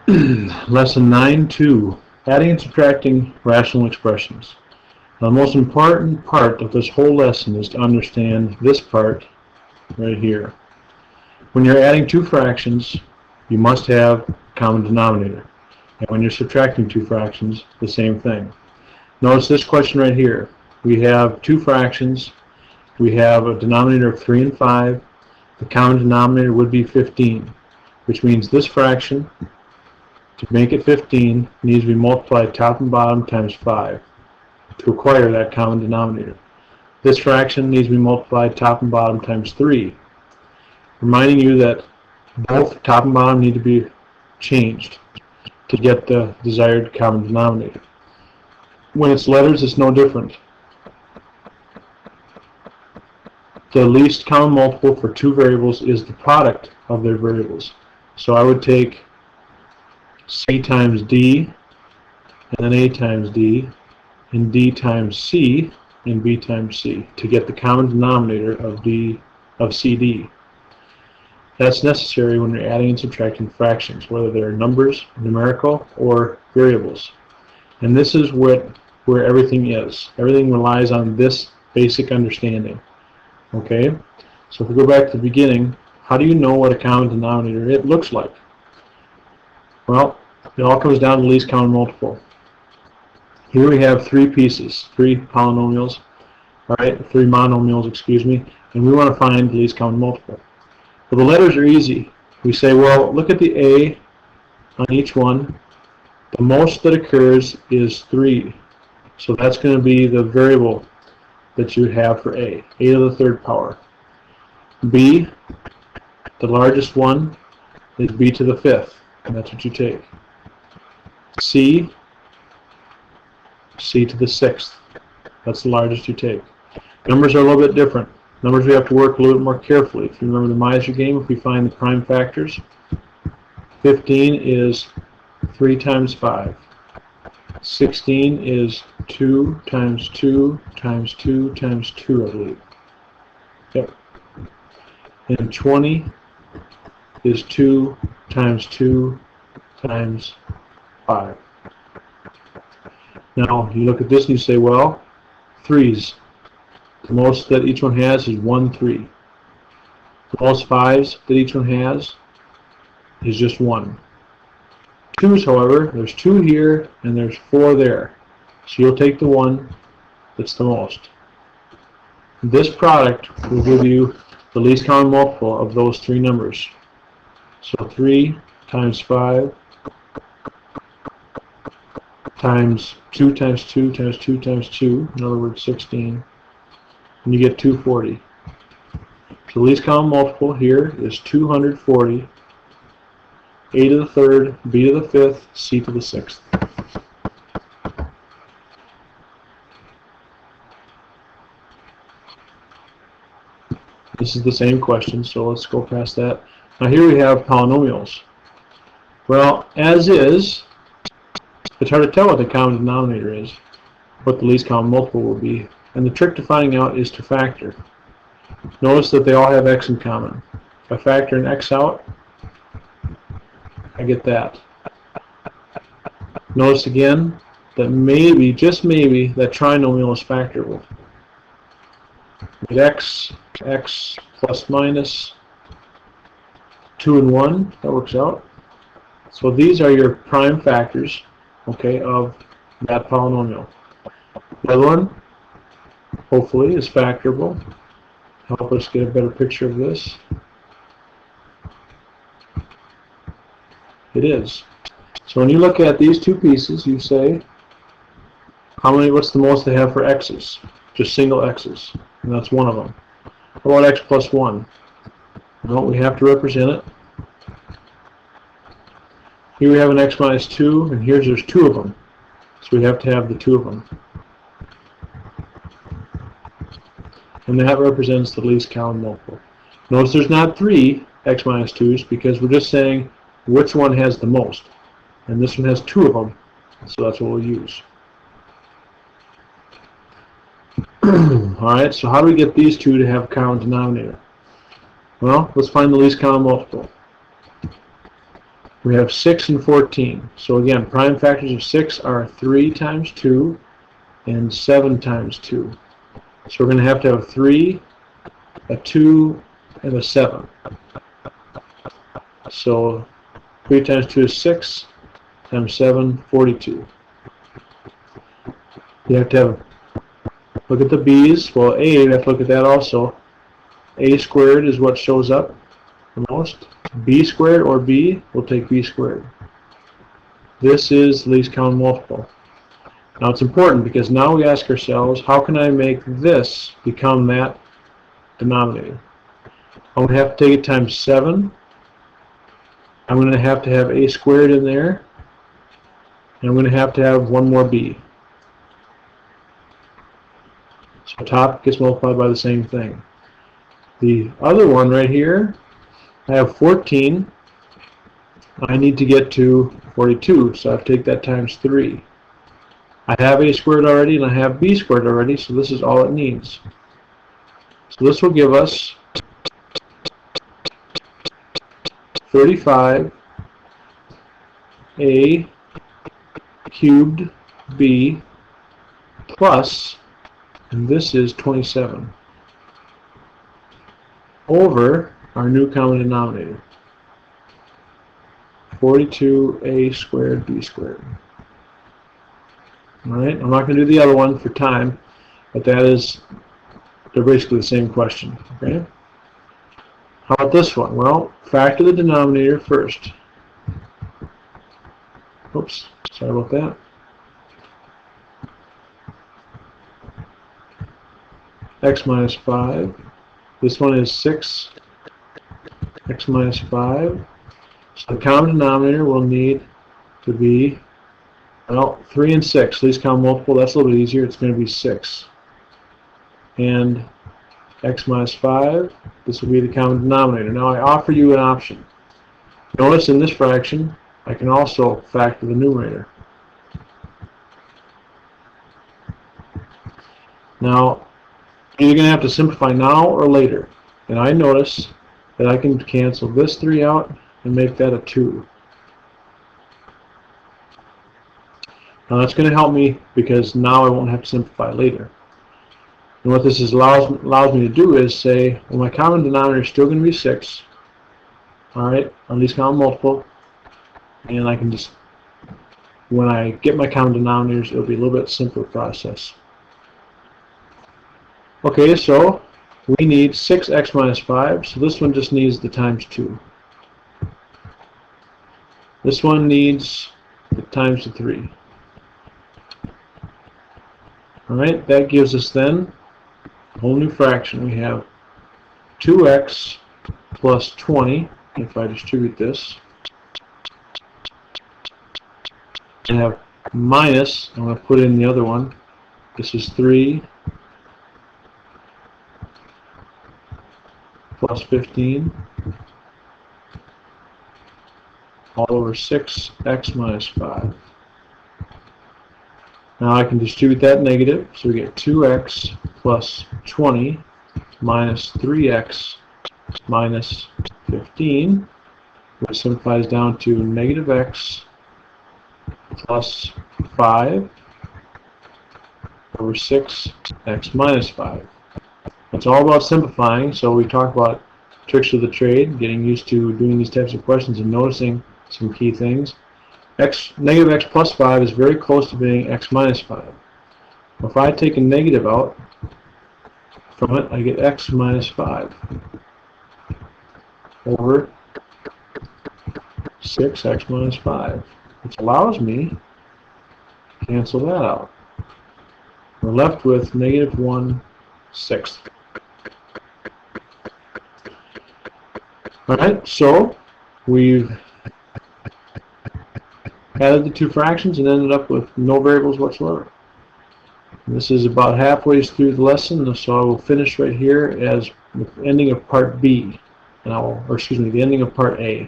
Lesson 9.2, adding and subtracting rational expressions. Now, the most important part of this whole lesson is to understand this part right here. When you're adding two fractions, you must have a common denominator. And when you're subtracting two fractions, the same thing. Notice this question right here. We have two fractions. We have a denominator of 3 and 5. The common denominator would be 15, which means this fraction, to make it 15, needs to be multiplied top and bottom times 5 to acquire that common denominator. This fraction needs to be multiplied top and bottom times 3, reminding you that both top and bottom need to be changed to get the desired common denominator. When it's letters, it's no different. The least common multiple for two variables is the product of their variables. So I would take C times D, and then A times D, and D times C, and B times C, to get the common denominator of CD. That's necessary when you're adding and subtracting fractions, whether they're numbers, numerical, or variables. And this is where everything is. Everything relies on this basic understanding. Okay? So if we go back to the beginning, how do you know what a common denominator it looks like? Well, it all comes down to least common multiple. Here we have three pieces, three polynomials, three monomials, excuse me, and we want to find the least common multiple. Well, the letters are easy. We say, well, look at the A on each one. The most that occurs is 3. So that's going to be the variable that you have for A to the third power. B, the largest one, is B to the 5th, and that's what you take. C to the 6th, that's the largest you take. Numbers are a little bit different. Numbers we have to work a little bit more carefully. If you remember the Miser game, if we find the prime factors, 15 is 3 times 5. 16 is 2 times 2 times 2 times 2, I believe. Yep. And 20 is 2 times 2 times 5. Now, you look at this and you say, well, 3's. The most that each one has is 1, 3. The most 5's that each one has is just 1. 2's, however, there's 2 here and there's 4 there. So you'll take the one that's the most. This product will give you the least common multiple of those three numbers. So 3 times 5 times 2 times 2 times 2 times 2, in other words 16, and you get 240. So the least common multiple here is 240, A to the 3rd, B to the 5th, C to the 6th. This is the same question, so let's go past that. Now here we have polynomials. Well, as is, it's hard to tell what the common denominator is, what the least common multiple will be. And the trick to finding out is to factor. Notice that they all have x in common. If I factor an x out, I get that. Notice again that maybe, just maybe, that trinomial is factorable. With x plus minus 2 and 1, that works out. So these are your prime factors, okay, of that polynomial. The other one, hopefully, is factorable. Help us get a better picture of this. It is. So when you look at these two pieces, you say, what's the most they have for x's? Just single x's, and that's one of them. How about x plus 1? Well, we have to represent it. Here we have an x minus 2, and there's 2 of them. So we have to have the 2 of them. And that represents the least common multiple. Notice there's not 3 x minus 2's because we're just saying which one has the most. And this one has 2 of them, so that's what we'll use. Alright, so how do we get these two to have a common denominator? Well, let's find the least common multiple. We have 6 and 14. So again, prime factors of 6 are 3 times 2 and 7 times 2. So we're going to have 3, a 2, and a 7. So 3 times 2 is 6, times 7, 42. You have to have, look at the b's. Well, a, you have to look at that also. A squared is what shows up the most. B squared or b, we'll take b squared. This is the least common multiple. Now it's important because now we ask ourselves, how can I make this become that denominator? I'm going to have to take it times 7. I'm going to have a squared in there. And I'm going to have one more b. So top gets multiplied by the same thing. The other one right here, I have 14. I need to get to 42, so I have to take that times 3. I have a squared already, and I have b squared already, so this is all it needs. So this will give us 35 a cubed b plus, and this is 27, over our new common denominator, 42a squared b squared. Alright, I'm not going to do the other one for time, but they're basically the same question. Okay. How about this one? Well, factor the denominator first. Oops, sorry about that. X minus 5. This one is 6. X minus 5. So the common denominator will need to be, well, 3 and 6. Least common multiple, that's a little bit easier. It's going to be 6. And x minus 5, this will be the common denominator. Now I offer you an option. Notice in this fraction, I can also factor the numerator. Now, you're going to have to simplify now or later. And I notice that I can cancel this 3 out and make that a 2. Now that's going to help me because now I won't have to simplify later. And what this allows me to do is say, well, my common denominator is still going to be 6. Alright, on least common multiple. And I can just, when I get my common denominators, it'll be a little bit simpler process. Okay, so we need 6x minus 5, so this one just needs the times 2. This one needs the times the 3. Alright, that gives us then a whole new fraction. We have 2x plus 20, if I distribute this. I have minus, I'm going to put in the other one, this is 3 plus 15 all over 6x minus 5. Now I can distribute that negative, so we get 2x plus 20 minus 3x minus 15, which simplifies down to negative x plus 5 over 6x minus 5. It's all about simplifying, so we talk about tricks of the trade, getting used to doing these types of questions and noticing some key things. Negative x plus 5 is very close to being x minus 5. If I take a negative out from it, I get x minus 5 over 6x minus 5, which allows me to cancel that out. We're left with negative 1/6. Alright, so we've added the two fractions and ended up with no variables whatsoever. And this is about halfway through the lesson, so I will finish right here as the ending of part B, and the ending of part A.